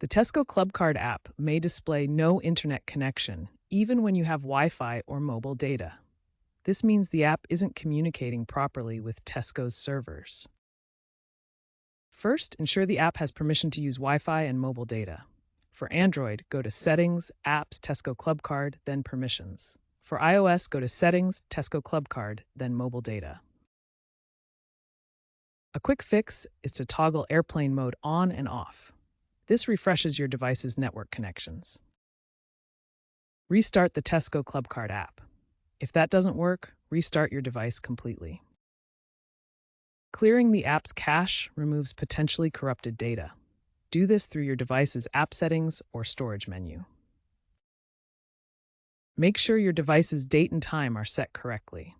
The Tesco Clubcard app may display no internet connection, even when you have Wi-Fi or mobile data. This means the app isn't communicating properly with Tesco's servers. First, ensure the app has permission to use Wi-Fi and mobile data. For Android, go to Settings, Apps, Tesco Clubcard, then Permissions. For iOS, go to Settings, Tesco Clubcard, then Mobile Data. A quick fix is to toggle airplane mode on and off. This refreshes your device's network connections. Restart the Tesco Clubcard app. If that doesn't work, restart your device completely. Clearing the app's cache removes potentially corrupted data. Do this through your device's app settings or storage menu. Make sure your device's date and time are set correctly.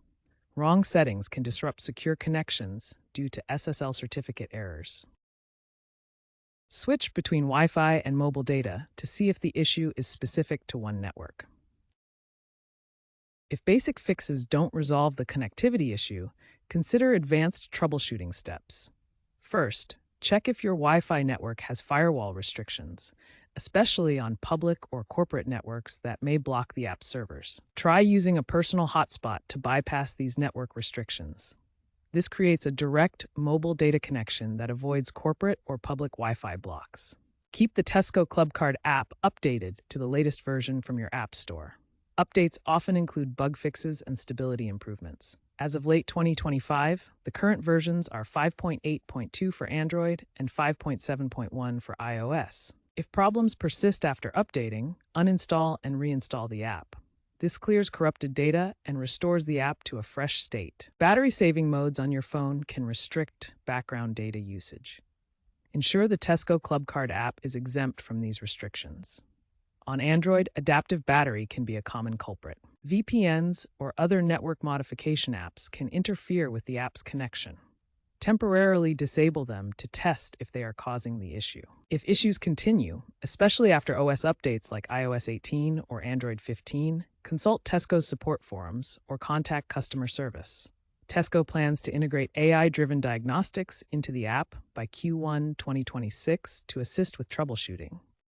Wrong settings can disrupt secure connections due to SSL certificate errors. Switch between Wi-Fi and mobile data to see if the issue is specific to one network. If basic fixes don't resolve the connectivity issue, consider advanced troubleshooting steps. First, check if your Wi-Fi network has firewall restrictions, especially on public or corporate networks that may block the app's servers. Try using a personal hotspot to bypass these network restrictions. This creates a direct mobile data connection that avoids corporate or public Wi-Fi blocks. Keep the Tesco Clubcard app updated to the latest version from your app store. Updates often include bug fixes and stability improvements. As of late 2025, the current versions are 5.8.2 for Android and 5.7.1 for iOS. If problems persist after updating, uninstall and reinstall the app. This clears corrupted data and restores the app to a fresh state. Battery-saving modes on your phone can restrict background data usage. Ensure the Tesco Clubcard app is exempt from these restrictions. On Android, adaptive battery can be a common culprit. VPNs or other network modification apps can interfere with the app's connection. Temporarily disable them to test if they are causing the issue. If issues continue, especially after OS updates like iOS 18 or Android 15, consult Tesco's support forums or contact customer service. Tesco plans to integrate AI-driven diagnostics into the app by Q1 2026 to assist with troubleshooting.